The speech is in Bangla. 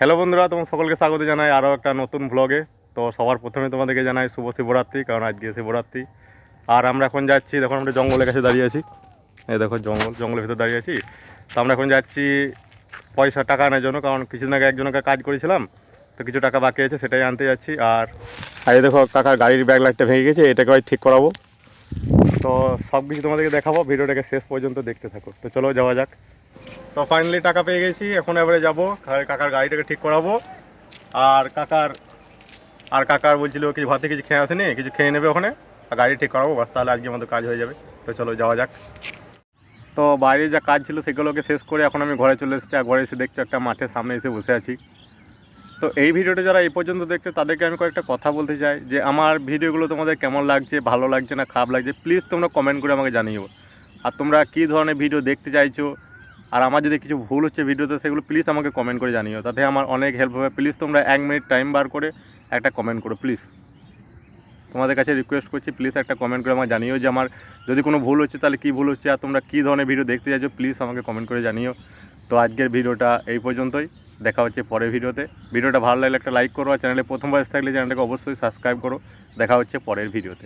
হ্যালো বন্ধুরা, তোমার সকলকে স্বাগত জানাই আরও একটা নতুন ব্লগে। তো সবার প্রথমে তোমাদেরকে জানাই শুভ শিবরাত্রি, কারণ আজকে শিবরাত্রি। আর আমরা এখন যাচ্ছি, দেখুন আমরা জঙ্গলের কাছে দাঁড়িয়ে আছি। এই দেখো জঙ্গলের ভিতরে দাঁড়িয়ে আছি। তো আমরা এখন যাচ্ছি টাকা আনার জন্য, কারণ কিছুদিন আগে একজনকে কাজ করেছিলাম, তো কিছু টাকা বাকি আছে, সেটাই আনতে যাচ্ছি। আর এই দেখো কাকার গাড়ির ব্যাক লাইটটা ভেঙে গেছে, এটাকে ঠিক করাবো। তো সব কিছু তোমাদেরকে দেখাবো, ভিডিওটাকে শেষ পর্যন্ত দেখতে থাকো। তো চলো যাওয়া যাক। তো ফাইনালি টাকা পেয়ে গেছি, এখন এবারে যাবো কাকার গাড়িটাকে ঠিক করাবো। আর কাকার বলছিল কিছু ভাতে কিছু খেয়ে আসেনি, কিছু খেয়ে নেবে ওখানে, আর গাড়ি ঠিক করাবো, বাস তাহলে আজকে আমাদের কাজ হয়ে যাবে। তো চলো যাওয়া যাক। তো বাইরে যা কাজ ছিল সেগুলোকে শেষ করে এখন আমি ঘরে চলে এসেছি। আর ঘরে এসে দেখছি একটা মাঠের সামনে এসে বসে আছি। তো এই ভিডিওটা যারা এই পর্যন্ত দেখছে তাদেরকে আমি কয়েকটা কথা বলতে চাই, যে আমার ভিডিওগুলো তোমাদের কেমন লাগছে, ভালো লাগছে না খারাপ লাগছে, প্লিজ তোমরা কমেন্ট করে আমাকে জানিও। আর তোমরা কী ধরনের ভিডিও দেখতে চাইছো, আর আমার যদি কিছু ভুল হচ্ছে ভিডিওতে, সেগুলো প্লিজ আমাকে কমেন্ট করে জানিও, তাতে আমার অনেক হেল্প হবে। প্লিজ তোমরা 1 মিনিট টাইম বার করে একটা কমেন্ট করো প্লিজ। তোমাদের কাছে রিকোয়েস্ট করছি, প্লিজ একটা কমেন্ট করে আমাকে জানিও যে আমার যদি কোনো ভুল হচ্ছে তাহলে কী ভুল হচ্ছে, আর তোমরা কী ধরনের ভিডিও দেখতে চাইছো প্লিজ আমাকে কমেন্ট করে জানিও। তো আজকের ভিডিওটা এই পর্যন্তই, দেখা হচ্ছে পরের ভিডিওতে। ভিডিওটা ভালো লাগলে একটা লাইক করো, আর চ্যানেলে প্রথমবার থাকলে চ্যানেলটাকে অবশ্যই সাবস্ক্রাইব করো। দেখা হচ্ছে পরের ভিডিওতে।